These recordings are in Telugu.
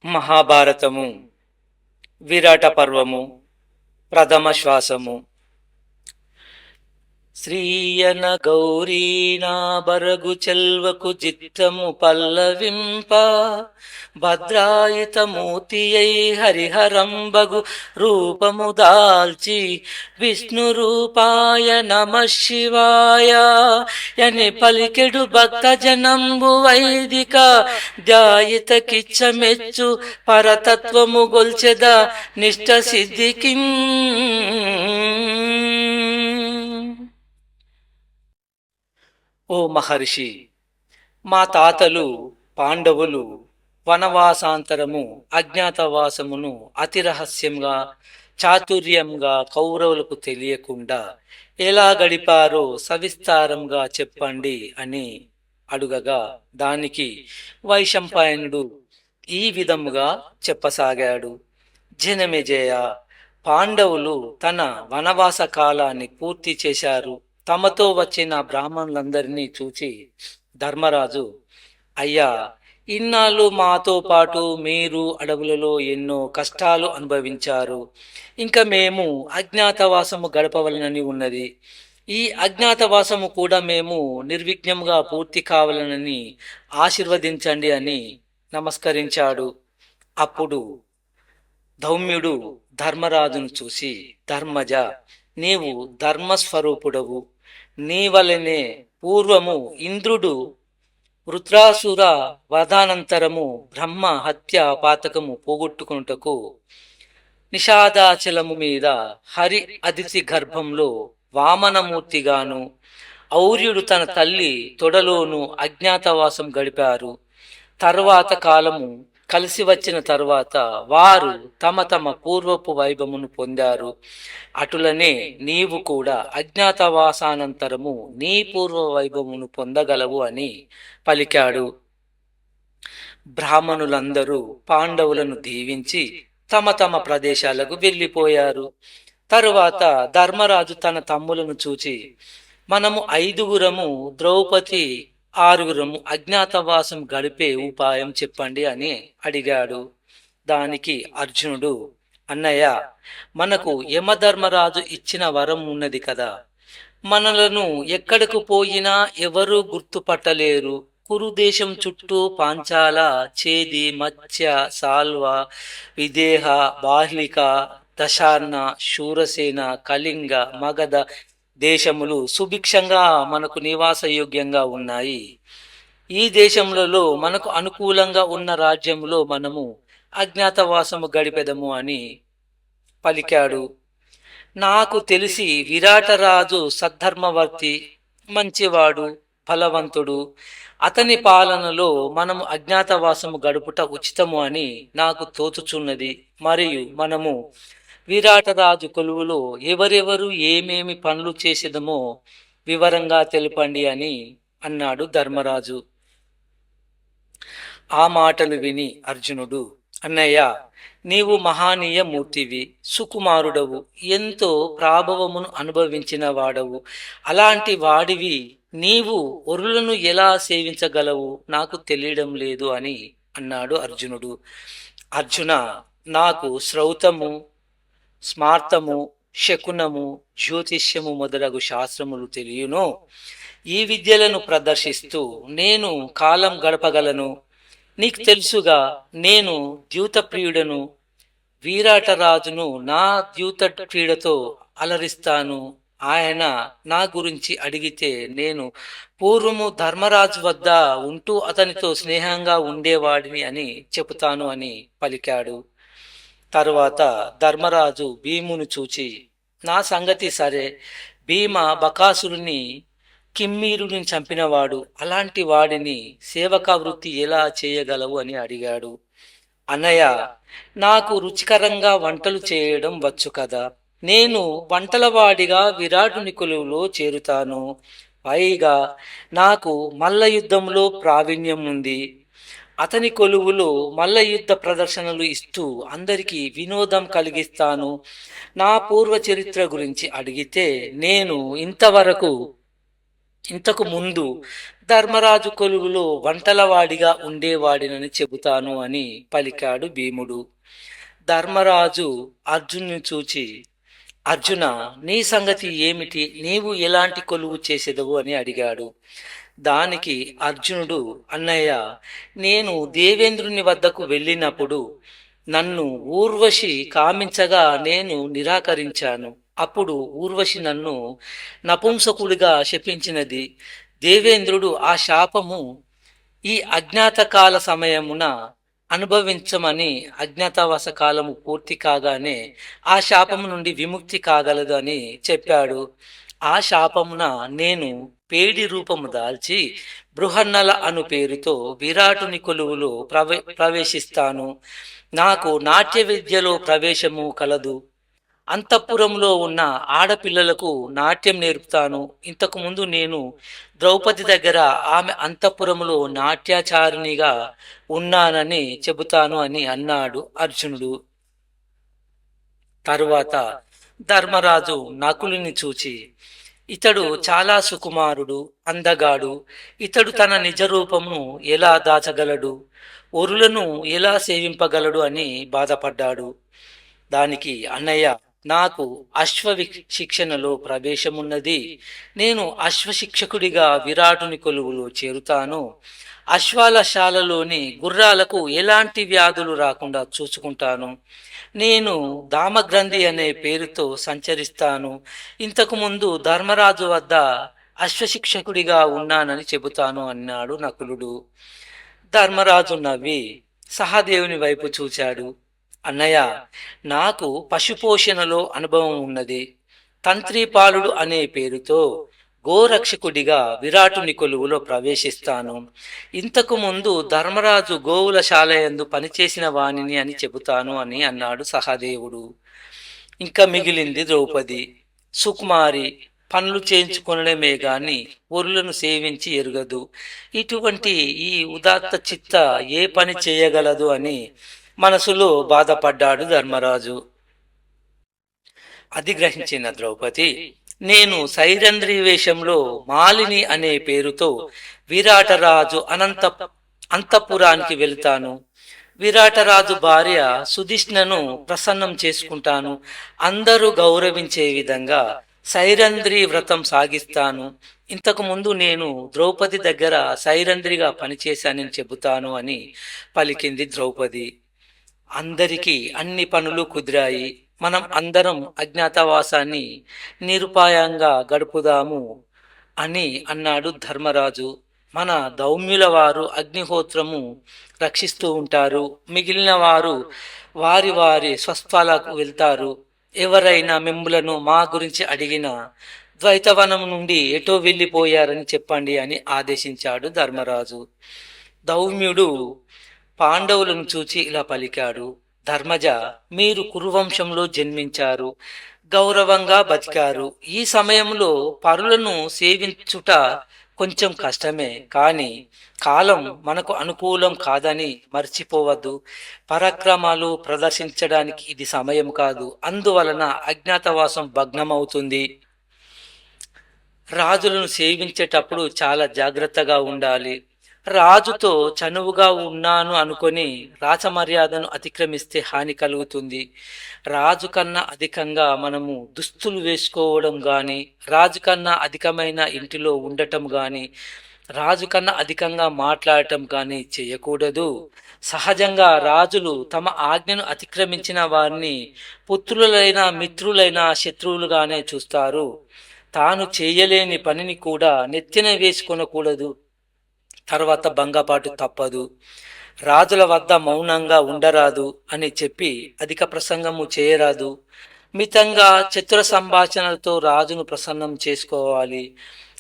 మహాభారతము విరాట పర్వము ప్రథమ శ్వాసము. శ్రీయన గౌరీనా బరగు చెల్వకు జిత్తము పల్లవింప భద్రాయుతమూర్తియై హరిహరంబగు రూపము దాల్చి విష్ణు రూపాయ నమ శివాయ అని పలికెడు భక్త జనంబు వైదిక ధ్యాయిత కిచ్చమెచ్చు పరతత్వము గొల్చెద నిష్ట సిద్ధికి. ఓ మహర్షి, మా తాతలు పాండవులు వనవాసాంతరము అజ్ఞాతవాసమును అతి రహస్యంగా చాతుర్యంగా కౌరవులకు తెలియకుండా ఎలా గడిపారో సవిస్తారంగా చెప్పండి అని అడుగగా దానికి వైశంపాయనుడు ఈ విధముగా చెప్పసాగాడు. జనమేజయ, పాండవులు తన వనవాస కాలాన్ని పూర్తి చేశారు. తమతో వచ్చిన బ్రాహ్మణులందరినీ చూచి ధర్మరాజు, అయ్యా, ఇన్నాళ్ళు మాతో పాటు మీరు అడవులలో ఎన్నో కష్టాలు అనుభవించారు. ఇంకా మేము అజ్ఞాతవాసము గడపవలనని ఉన్నది. ఈ అజ్ఞాతవాసము కూడా మేము నిర్విఘ్నంగా పూర్తి కావాలనని ఆశీర్వదించండి అని నమస్కరించాడు. అప్పుడు ధౌమ్యుడు ధర్మరాజును చూసి, ధర్మజ, నీవు ధర్మస్వరూపుడవు. నీ వలనే పూర్వము ఇంద్రుడు వృత్రాసుర వధానంతరము బ్రహ్మ హత్య పాతకము పోగొట్టుకున్నటకు నిషాదాచలము మీద హరి అదితి గర్భంలో వామనమూర్తిగాను, ఔర్యుడు తన తల్లి తొడలోను అజ్ఞాతవాసం గడిపారు. తర్వాత కాలము కలిసి వచ్చిన తర్వాత వారు తమ తమ పూర్వపు వైభవమును పొందారు. అటులనే నీవు కూడా అజ్ఞాతవాసానంతరము నీ పూర్వ వైభవమును పొందగలవు అని పలికాడు. బ్రాహ్మణులందరూ పాండవులను దీవించి తమ తమ ప్రదేశాలకు వెళ్ళిపోయారు. తరువాత ధర్మరాజు తన తమ్ములను చూచి, మనము 5గురము ద్రౌపది 6గురము అజ్ఞాతవాసం గడిపే ఉపాయం చెప్పండి అని అడిగాడు. దానికి అర్జునుడు, అన్నయ్య, మనకు యమధర్మరాజు ఇచ్చిన వరం ఉన్నది కదా, మనలను ఎక్కడకు పోయినా ఎవరూ గుర్తుపట్టలేరు. కురుదేశం చుట్టూ పాంచాల, చేది, మత్స్య, సాల్వ, విదేహ, బాహ్లిక, దశార్ణ, శూరసేన, కళింగ, మగధ దేశములు సుభిక్షంగా మనకు నివాసయోగ్యంగా ఉన్నాయి. ఈ దేశములలో మనకు అనుకూలంగా ఉన్న రాజ్యములో మనము అజ్ఞాతవాసము గడిపెదము అని పలికాడు. నాకు తెలిసి విరాటరాజు సద్ధర్మవర్తి, మంచివాడు, ఫలవంతుడు. అతని పాలనలో మనము అజ్ఞాతవాసము గడుపుట ఉచితము అని నాకు తోచుచున్నది. మరియు మనము విరాటరాజు కొలువులో ఎవరెవరు ఏమేమి పనులు చేసేదమో వివరంగా తెలుపండి అని అన్నాడు ధర్మరాజు. ఆ మాటలు విని అర్జునుడు, అన్నయ్య, నీవు మహానీయ మూర్తివి, సుకుమారుడవు, ఎంతో ప్రాభవమును అనుభవించిన వాడవు. అలాంటి వాడివి నీవు ఒరులను ఎలా సేవించగలవు నాకు తెలియడం లేదు అని అన్నాడు అర్జునుడు. అర్జున, నాకు శ్రౌతము, స్మార్తము, శకునము, జ్యోతిష్యము మొదలగు శాస్త్రములు తెలియను. ఈ విద్యలను ప్రదర్శిస్తూ నేను కాలం గడపగలను. నీకు తెలుసుగా, నేను ద్యూత ప్రియుడను. వీరాటరాజును నా ద్యూత క్రీడతో అలరిస్తాను. ఆయన నా గురించి అడిగితే నేను పూర్వము ధర్మరాజు వద్ద ఉంటూ అతనితో స్నేహంగా ఉండేవాడిని అని చెబుతాను అని పలికాడు. తరువాత ధర్మరాజు భీమును చూచి, నా సంగతి సరే, భీమ బకాసురుని కిమ్మీరుని చంపినవాడు. అలాంటి వాడిని సేవక వృత్తి ఎలా చేయగలవు అని అడిగాడు. అన్నయ్య, నాకు రుచికరంగా వంటలు చేయడం వచ్చు కదా, నేను వంటలవాడిగా విరాటుని కొలువులో చేరుతాను. పైగా నాకు మల్ల యుద్ధంలో ప్రావీణ్యం ఉంది. అతని కొలువులో మల్ల యుద్ధ ప్రదర్శనలు ఇస్తూ అందరికీ వినోదం కలిగిస్తాను. నా పూర్వ చరిత్ర గురించి అడిగితే నేను ఇంతకు ముందు ధర్మరాజు కొలువులో వంటలవాడిగా ఉండేవాడినని చెబుతాను అని పలికాడు భీముడు. ధర్మరాజు అర్జున్ని చూచి, అర్జున, నీ సంగతి ఏమిటి? నీవు ఎలాంటి కొలువు చేసేదవు అని అడిగాడు. దానికి అర్జునుడు, అన్నయ్య, నేను దేవేంద్రుని వద్దకు వెళ్ళినప్పుడు నన్ను ఊర్వశి కామించగా నేను నిరాకరించాను. అప్పుడు ఊర్వశి నన్ను నపుంసకుడిగా శపించినది. దేవేంద్రుడు ఆ శాపము ఈ అజ్ఞాతకాల సమయమున అనుభవించమని, అజ్ఞాతవాస కాలము పూర్తి కాగానే ఆ శాపము నుండి విముక్తి కాగలదు అని చెప్పాడు. ఆ శాపమున నేను పేడి రూపము దాల్చి బృహన్నల అను పేరుతో విరాటుని కొలువులో ప్రవేశిస్తాను. నాకు నాట్య విద్యలో ప్రవేశము కలదు. అంతఃపురంలో ఉన్న ఆడపిల్లలకు నాట్యం నేర్పుతాను. ఇంతకు ముందు నేను ద్రౌపది దగ్గర ఆమె అంతఃపురంలో నాట్యాచారిణిగా ఉన్నానని చెబుతాను అని అన్నాడు అర్జునుడు. తరువాత ధర్మరాజు నకులుని చూచి, ఇతడు చాలా సుకుమారుడు, అందగాడు. ఇతడు తన నిజ రూపమును ఎలా దాచగలడు? ఒరులను ఎలా సేవింపగలడు అని బాధపడ్డాడు. దానికి అన్నయ్య, నాకు శిక్షణలో ప్రవేశమున్నది. నేను అశ్వశిక్షకుడిగా విరాటుని కొలువులో చేరుతాను. అశ్వాల శాలలోని గుర్రాలకు ఎలాంటి వ్యాధులు రాకుండా చూసుకుంటాను. నేను దామగ్రంథి అనే పేరుతో సంచరిస్తాను. ఇంతకు ముందు ధర్మరాజు వద్ద అశ్వశిక్షకుడిగా ఉన్నానని చెబుతాను అన్నాడు నకులుడు. ధర్మరాజు నవ్వి సహదేవుని వైపు చూచాడు. అన్నయ్య, నాకు పశుపోషణలో అనుభవం ఉన్నది. తంత్రీపాలుడు అనే పేరుతో గోరక్షకుడిగా విరాటుని కొలువులో ప్రవేశిస్తాను. ఇంతకు ముందు ధర్మరాజు గోవుల శాలయందు పనిచేసిన వాణిని అని చెబుతాను అని అన్నాడు సహదేవుడు. ఇంకా మిగిలింది ద్రౌపది. సుకుమారి, పనులు చేయించుకొనడమే గాని ఒరులను సేవించి ఎరుగదు. ఇటువంటి ఈ ఉదాత్త చిత్త ఏ పని చేయగలదు అని మనసులో బాధపడ్డాడు ధర్మరాజు. అది గ్రహించిన ద్రౌపది, నేను సైరంధ్రి వేషంలో మాలిని అనే పేరుతో విరాటరాజు అంతఃపురానికి వెళ్తాను. విరాటరాజు భార్య సుధిష్ణను ప్రసన్నం చేసుకుంటాను. అందరూ గౌరవించే విధంగా సైరంధ్రి వ్రతం సాగిస్తాను. ఇంతకు ముందు నేను ద్రౌపది దగ్గర సైరంధ్రిగా పనిచేశానని చెబుతాను అని పలికింది ద్రౌపది. అందరికీ అన్ని పనులు కుదిరాయి. మనం అందరం అజ్ఞాతవాసాన్ని నిరుపాయంగా గడుపుదాము అని అన్నాడు ధర్మరాజు. మన దౌమ్యుల వారు అగ్నిహోత్రము రక్షిస్తూ ఉంటారు. మిగిలిన వారు వారి వారి స్వస్థలాలకు వెళ్తారు. ఎవరైనా మిమ్ములను మా గురించి అడిగినా ద్వైతవనం నుండి ఎటో వెళ్ళిపోయారని చెప్పండి అని ఆదేశించాడు ధర్మరాజు. దౌమ్యుడు పాండవులను చూచి ఇలా పలికాడు. ధర్మజ, మీరు కురువంశంలో జన్మించారు, గౌరవంగా బతికారు. ఈ సమయంలో పరులను సేవించుట కొంచెం కష్టమే, కానీ కాలం మనకు అనుకూలం కాదని మర్చిపోవద్దు. పరాక్రమాలు ప్రదర్శించడానికి ఇది సమయం కాదు. అందువలన అజ్ఞాతవాసం భగ్నమవుతుంది. రాజులను సేవించేటప్పుడు చాలా జాగ్రత్తగా ఉండాలి. రాజుతో చనువుగా ఉన్నాను అనుకొని రాచమర్యాదను అతిక్రమిస్తే హాని కలుగుతుంది. రాజు కన్నా అధికంగా మనము దుస్తులు వేసుకోవడం కానీ, రాజు కన్నా అధికమైన ఇంటిలో ఉండటం కానీ, రాజు కన్నా అధికంగా మాట్లాడటం కానీ చేయకూడదు. సహజంగా రాజులు తమ ఆజ్ఞను అతిక్రమించిన వారిని పుత్రులైన, మిత్రులైన శత్రువులుగానే చూస్తారు. తాను చేయలేని పనిని కూడా నెత్తిన వేసుకొనకూడదు. తర్వాత భంగపాటు తప్పదు. రాజుల వద్ద మౌనంగా ఉండరాదు అని చెప్పి అధిక ప్రసంగము చేయరాదు. మితంగా చతుర సంభాషణలతో రాజును ప్రసన్నం చేసుకోవాలి.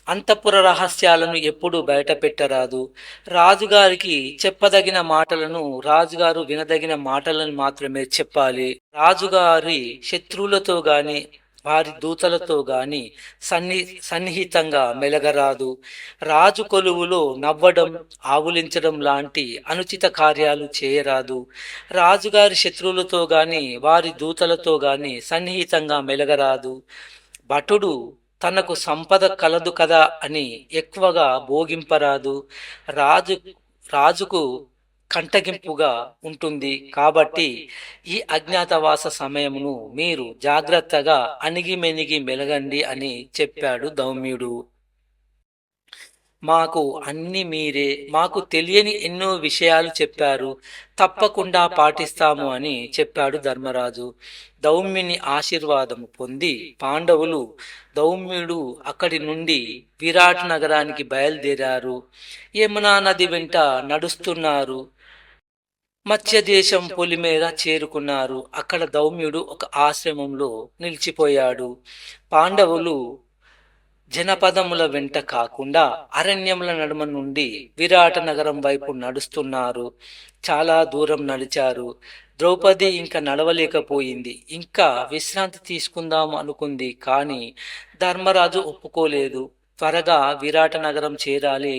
అంతఃపుర రహస్యాలను ఎప్పుడూ బయట పెట్టరాదు. రాజుగారికి చెప్పదగిన మాటలను రాజుగారు వినదగిన మాటలను మాత్రమే చెప్పాలి. రాజుగారి శత్రువులతో గాని వారి దూతలతో గాని సన్నిహితంగా మెలగరాదు. రాజు కొలువులో నవ్వడం, ఆవులించడం లాంటి అనుచిత కార్యాలు చేయరాదు. రాజుగారి శత్రువులతో గాని వారి దూతలతో గాని సన్నిహితంగా మెలగరాదు. భటుడు తనకు సంపద కలదు కదా అని ఎక్కువగా భోగింపరాదు. రాజు రాజుకు కంటగింపుగా ఉంటుంది కాబట్టి ఈ అజ్ఞాతవాస సమయమును మీరు జాగ్రత్తగా అణిగిమెనిగి మెలగండి అని చెప్పాడు ధౌమ్యుడు. మాకు అన్ని మీరే, మాకు తెలియని ఎన్నో విషయాలు చెప్పారు, తప్పకుండా పాటిస్తాము అని చెప్పాడు ధర్మరాజు. ధౌమ్యుని ఆశీర్వాదము పొంది పాండవులు ధౌమ్యుడు అక్కడి నుండి విరాట్ నగరానికి బయలుదేరారు. యమునా నది వెంట నడుస్తున్నారు. మత్స్యదేశం పొలిమేర చేరుకున్నారు. అక్కడ ధౌమ్యుడు ఒక ఆశ్రమంలో నిలిచిపోయాడు. పాండవులు జనపదముల వెంట కాకుండా అరణ్యముల నడుమ నుండి విరాట నగరం వైపు నడుస్తున్నారు. చాలా దూరం నడిచారు. ద్రౌపది ఇంకా నడవలేకపోయింది. ఇంకా విశ్రాంతి తీసుకుందాం అనుకుంది. కానీ ధర్మరాజు ఒప్పుకోలేదు. త్వరగా విరాట నగరం చేరాలి.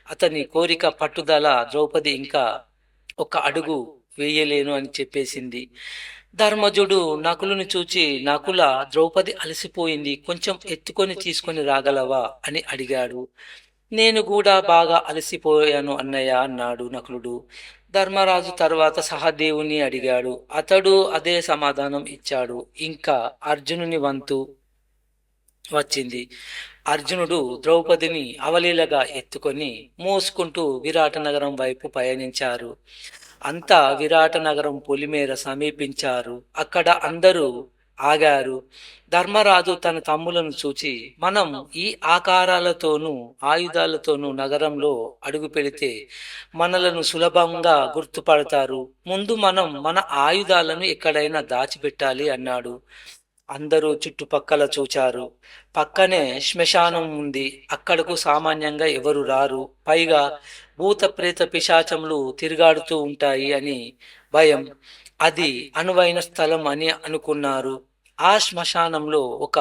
అతని కోరిక పట్టుదల ద్రౌపది ఇంకా ఒక అడుగు వేయలేను అని చెప్పేసింది. ధర్మజుడు నకులుని చూచి, నకుల, ద్రౌపది అలసిపోయింది, కొంచెం ఎత్తుకొని తీసుకొని రాగలవా అని అడిగాడు. నేను కూడా బాగా అలసిపోయాను అన్నయ్య అన్నాడు నకులుడు. ధర్మరాజు తర్వాత సహదేవుని అడిగాడు. అతడు అదే సమాధానం ఇచ్చాడు. ఇంకా అర్జునుని వంతు వచ్చింది. అర్జునుడు ద్రౌపదిని అవలీలగా ఎత్తుకొని మోసుకుంటూ విరాట నగరం వైపు పయనించారు. అంతా విరాట నగరం పొలిమేర సమీపించారు. అక్కడ అందరూ ఆగారు. ధర్మరాజు తన తమ్ములను చూచి, మనం ఈ ఆకారాలతోనూ ఆయుధాలతోనూ నగరంలో అడుగు పెడితే మనలను సులభంగా గుర్తుపడతారు. ముందు మనం మన ఆయుధాలను ఎక్కడైనా దాచిపెట్టాలి అన్నాడు. అందరూ చుట్టుపక్కల చూచారు. పక్కనే శ్మశానం ఉంది. అక్కడకు సామాన్యంగా ఎవరు రారు. పైగా భూత ప్రేత పిశాచములు తిరుగాడుతూ ఉంటాయి అని భయం. అది అనువైన స్థలం అని అనుకున్నారు. ఆ శ్మశానంలో ఒక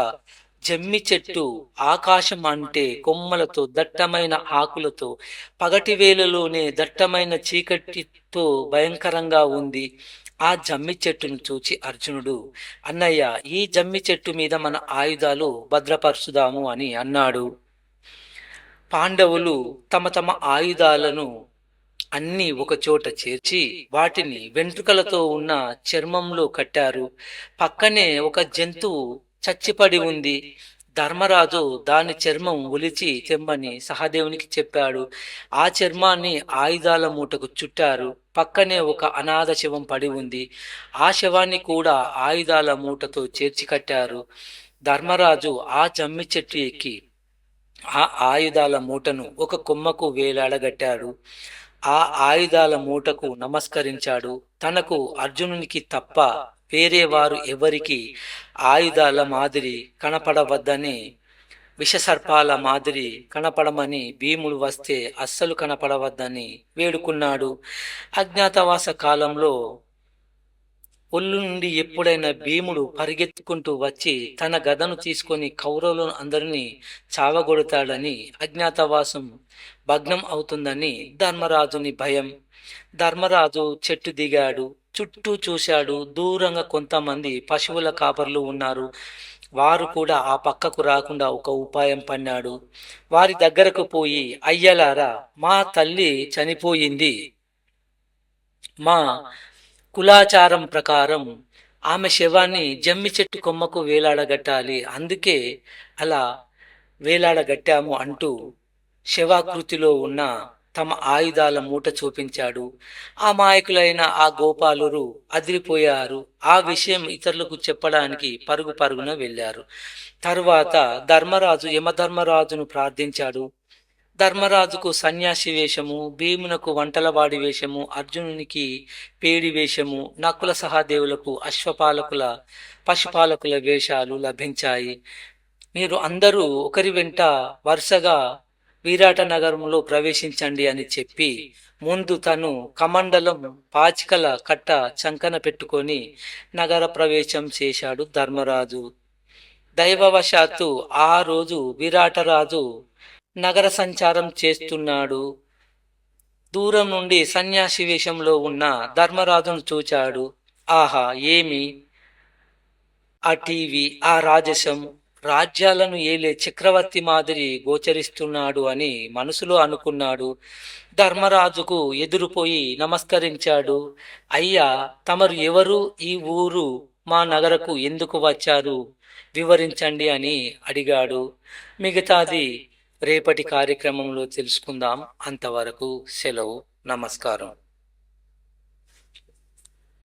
జమ్మి చెట్టు ఆకాశం అంటే కొమ్మలతో దట్టమైన ఆకులతో పగటి వేళలోనే దట్టమైన చీకటితో భయంకరంగా ఉంది. ఆ జమ్మి చెట్టును చూచి అర్జునుడు, అన్నయ్య, ఈ జమ్మి చెట్టు మీద మన ఆయుధాలు భద్రపరుచుదాము అని అన్నాడు. పాండవులు తమ తమ ఆయుధాలను అన్నీ ఒక చోట చేర్చి వాటిని వెంట్రుకలతో ఉన్న చర్మంలో కట్టారు. పక్కనే ఒక జంతువు చచ్చిపడి ఉంది. ధర్మరాజు దాని చర్మం ఒలిచి తెమ్మని సహదేవునికి చెప్పాడు. ఆ చర్మాన్ని ఆయుధాల మూటకు చుట్టారు. పక్కనే ఒక అనాథ శవం పడి ఉంది. ఆ శవాన్ని కూడా ఆయుధాల మూటతో చేర్చి కట్టారు. ధర్మరాజు ఆ జమ్మి చెట్టు ఎక్కి ఆ ఆయుధాల మూటను ఒక కొమ్మకు వేలాడగట్టాడు. ఆ ఆయుధాల మూటకు నమస్కరించాడు. తనకు అర్జునునికి తప్ప వేరే వారు ఎవరికి ఆయుధాల మాదిరి కనపడవద్దని, విషసర్పాల మాదిరి కనపడమని, భీముడు వస్తే అస్సలు కనపడవద్దని వేడుకున్నాడు. అజ్ఞాతవాస కాలంలో ఒళ్ళు నుండి ఎప్పుడైనా భీముడు పరిగెత్తుకుంటూ వచ్చి తన గదను తీసుకొని కౌరవులను అందరినీ చావగొడతాడని, అజ్ఞాతవాసం భగ్నం అవుతుందని ధర్మరాజుని భయం. ధర్మరాజు చెట్టు దిగాడు. చుట్టూ చూశాడు. దూరంగా కొంతమంది పశువుల కాపర్లు ఉన్నారు. వారు కూడా ఆ పక్కకు రాకుండా ఒక ఉపాయం పన్నాడు. వారి దగ్గరకు పోయి, అయ్యలారా, మా తల్లి చనిపోయింది. మా కులాచారం ప్రకారం ఆమె శవాన్ని జమ్మి చెట్టు కొమ్మకు వేలాడగట్టాలి. అందుకే అలా వేలాడగట్టాము అంటూ శవాకృతిలో ఉన్న తమ ఆయుధాల మూట చూపించాడు. అమాయకులైన ఆ గోపాలురు అదిరిపోయారు. ఆ విషయం ఇతరులకు చెప్పడానికి పరుగు పరుగున వెళ్ళారు. తరువాత ధర్మరాజు యమధర్మరాజును ప్రార్థించాడు. ధర్మరాజుకు సన్యాసి వేషము, భీమునకు వంటలవాడి వేషము, అర్జునునికి పేడి వేషము, నకుల సహదేవులకు అశ్వపాలకుల పశుపాలకుల వేషాలు లభించాయి. మీరు అందరూ ఒకరి వెంట వరుసగా విరాట నగరంలో ప్రవేశించండి అని చెప్పి ముందు తను కమండలం పాచికల కట్ట చంకన పెట్టుకొని నగర ప్రవేశం చేశాడు ధర్మరాజు. దైవవశాత్తు ఆ రోజు విరాటరాజు నగర సంచారం చేస్తున్నాడు. దూరం నుండి సన్యాసి వేషంలో ఉన్న ధర్మరాజును చూచాడు. ఆహా, ఏమి ఆ టీవీ, ఆ రాజసం! రాజ్యాలను ఏలే చక్రవర్తి మాదిరి గోచరిస్తున్నాడు అని మనసులో అనుకున్నాడు. ధర్మరాజుకు ఎదురుపోయి నమస్కరించాడు. అయ్యా, తమరు ఎవరు? ఈ ఊరు మా నగరకు ఎందుకు వచ్చారు? వివరించండి అని అడిగాడు. మిగతాది రేపటి కార్యక్రమంలో తెలుసుకుందాం. అంతవరకు సెలవు. నమస్కారం.